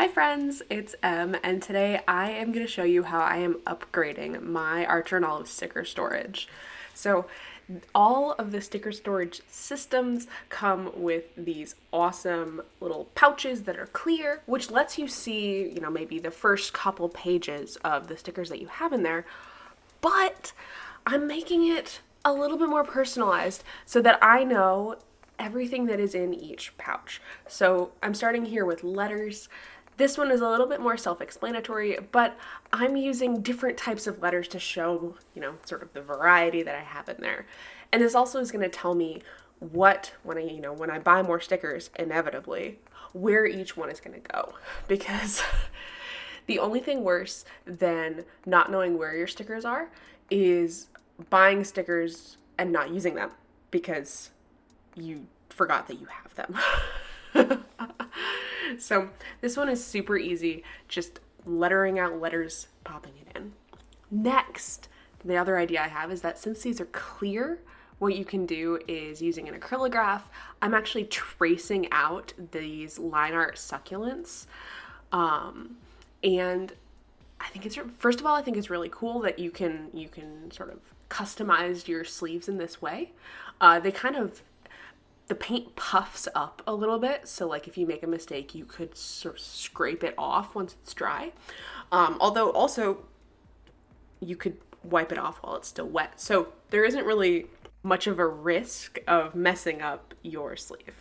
Hi friends, it's Em, and today I am going to show you how I am upgrading my Archer and Olive sticker storage. So all of the sticker storage systems come with these awesome little pouches that are clear, which lets you see, maybe the first couple pages of the stickers that you have in there, but I'm making it a little bit more personalized so that I know everything that is in each pouch. So I'm starting here with letters. This one is a little bit more self-explanatory, but I'm using different types of letters to show, sort of the variety that I have in there. And this also is going to tell me when I buy more stickers, inevitably, where each one is going to go. Because the only thing worse than not knowing where your stickers are is buying stickers and not using them because you forgot that you have them. So this one is super easy, just lettering out letters, popping it in. Next, the other idea I have is that since these are clear, what you can do is using an acrylograph, I'm actually tracing out these line art succulents. And I think first of all, I think it's really cool that you can sort of customize your sleeves in this way. The paint puffs up a little bit, so like if you make a mistake, you could sort of scrape it off once it's dry. Although also you could wipe it off while it's still wet, so there isn't really much of a risk of messing up your sleeve.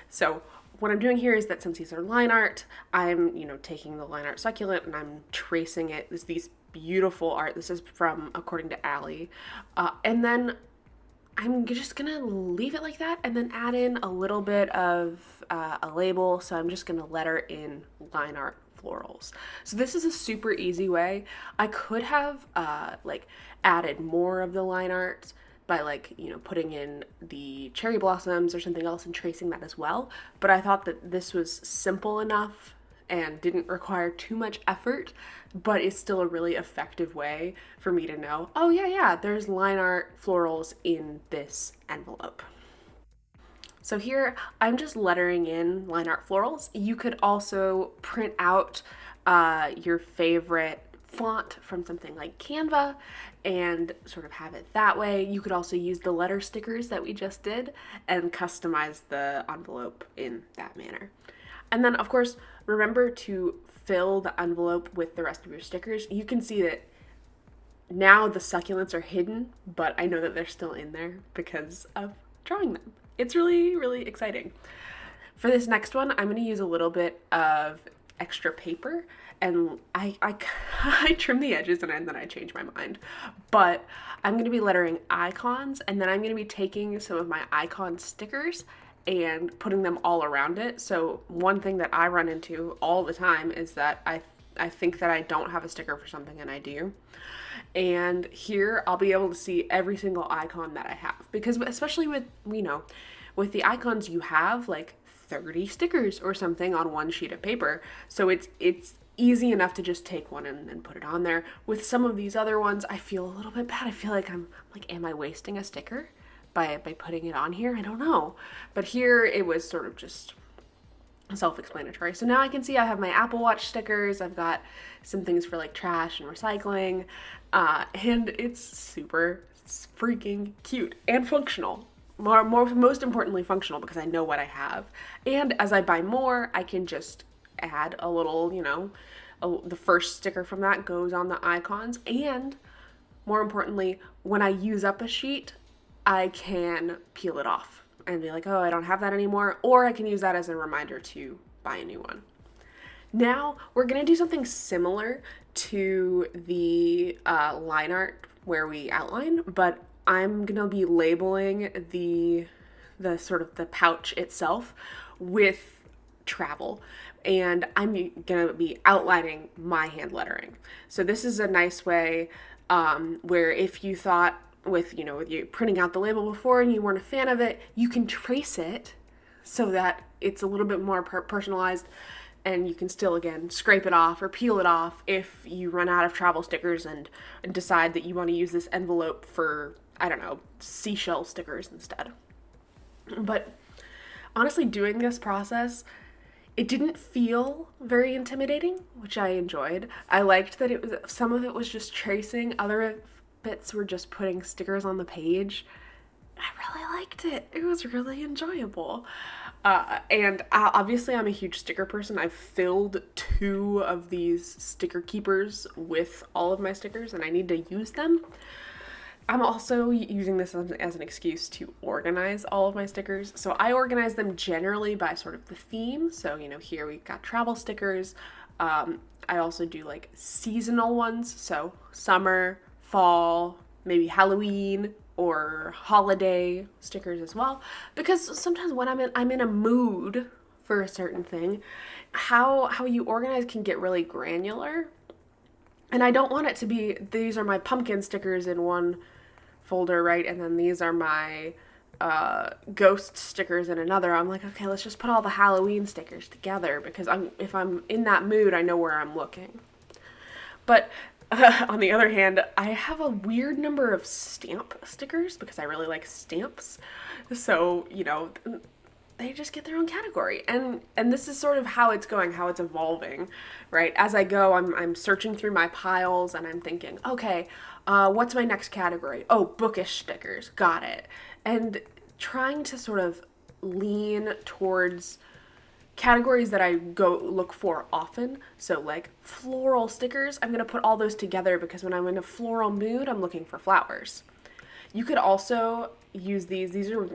So what I'm doing here is that since these are line art, I'm, taking the line art succulent and I'm tracing it. There's these beautiful art. This is from According to Allie. And then I'm just gonna leave it like that and then add in a little bit of a label. So I'm just gonna letter in line art florals. So this is a super easy way. I could have added more of the line art by putting in the cherry blossoms or something else and tracing that as well. But I thought that this was simple enough and didn't require too much effort, but it's still a really effective way for me to know, oh yeah, there's line art florals in this envelope. So here I'm just lettering in line art florals. You could also print out your favorite font from something like Canva and sort of have it that way. You could also use the letter stickers that we just did and customize the envelope in that manner. And then of course, remember to fill the envelope with the rest of your stickers. You can see that now the succulents are hidden, but I know that they're still in there because of drawing them. It's really, really exciting. For this next one, I'm going to use a little bit of extra paper, and I trim the edges and then I change my mind. But I'm going to be lettering icons, and then I'm going to be taking some of my icon stickers and putting them all around it. So one thing that I run into all the time is that I think that I don't have a sticker for something and I do. And here I'll be able to see every single icon that I have, because especially with, with the icons you have like 30 stickers or something on one sheet of paper. So it's easy enough to just take one and put it on there. With some of these other ones, I feel a little bit bad. I feel like am I wasting a sticker by putting it on here? I don't know. But here it was sort of just self-explanatory. So now I can see I have my Apple Watch stickers. I've got some things for like trash and recycling. And it's super freaking cute and functional. Most importantly, functional, because I know what I have. And as I buy more, I can just add a little, the first sticker from that goes on the icons. And more importantly, when I use up a sheet, I can peel it off and be like, oh, I don't have that anymore. Or I can use that as a reminder to buy a new one. Now we're gonna do something similar to the line art where we outline, but I'm gonna be labeling the sort of the pouch itself with travel, and I'm gonna be outlining my hand lettering. So this is a nice way where if you thought with you printing out the label before and you weren't a fan of it, you can trace it so that it's a little bit more personalized, and you can still again scrape it off or peel it off if you run out of travel stickers and decide that you want to use this envelope for, I don't know, seashell stickers instead. But honestly, doing this process It didn't feel very intimidating, which I enjoyed. I liked that it was some of it was just tracing, other bits were just putting stickers on the page. I really liked it. It was really enjoyable. And obviously, I'm a huge sticker person. I've filled 2 of these sticker keepers with all of my stickers, and I need to use them. I'm also using this as an excuse to organize all of my stickers. So I organize them generally by sort of the theme. So, here we got travel stickers. I also do like seasonal ones. So summer, fall, maybe Halloween or holiday stickers as well. Because sometimes when I'm in a mood for a certain thing, how you organize can get really granular. And I don't want it to be, these are my pumpkin stickers in one folder, right? And then these are my ghost stickers in another. I'm like, okay, let's just put all the Halloween stickers together because if I'm in that mood, I know where I'm looking. But on the other hand, I have a weird number of stamp stickers because I really like stamps. So, they just get their own category. And this is sort of how it's going, how it's evolving, right? As I go, I'm searching through my piles and I'm thinking, okay, what's my next category? Oh, bookish stickers. Got it. And trying to sort of lean towards categories that I go look for often. So like floral stickers, I'm going to put all those together because when I'm in a floral mood, I'm looking for flowers. You could also use these. These are,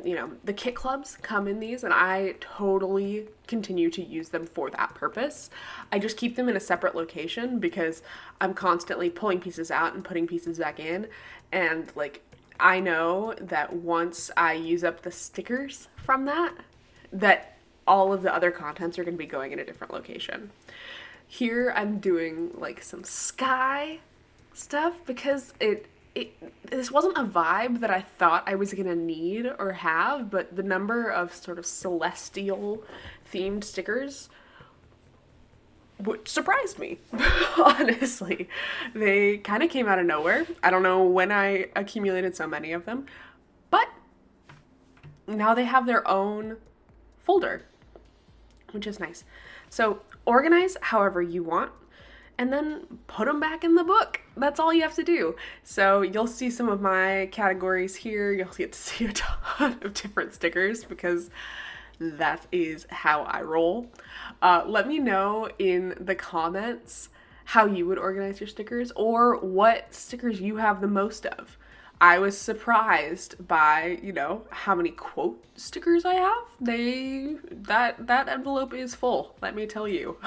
the kit clubs come in these, and I totally continue to use them for that purpose. I just keep them in a separate location because I'm constantly pulling pieces out and putting pieces back in. And like, I know that once I use up the stickers from that all of the other contents are going to be going in a different location. Here I'm doing like some sky stuff because this wasn't a vibe that I thought I was gonna need or have, but the number of sort of celestial themed stickers surprised me. Honestly, they kind of came out of nowhere. I don't know when I accumulated so many of them, but now they have their own folder, which is nice. So organize however you want, and then put them back in the book. That's all you have to do. So you'll see some of my categories here. You'll get to see a ton of different stickers because that is how I roll. Let me know in the comments how you would organize your stickers or what stickers you have the most of. I was surprised by, how many quote stickers I have. That envelope is full, let me tell you.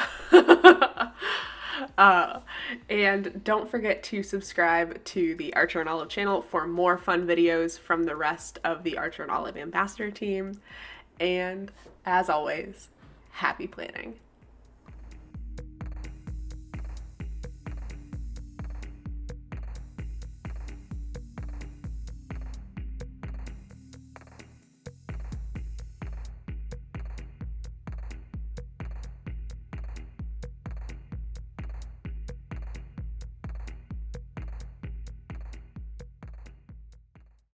And don't forget to subscribe to the Archer and Olive channel for more fun videos from the rest of the Archer and Olive ambassador team. And as always, happy planning.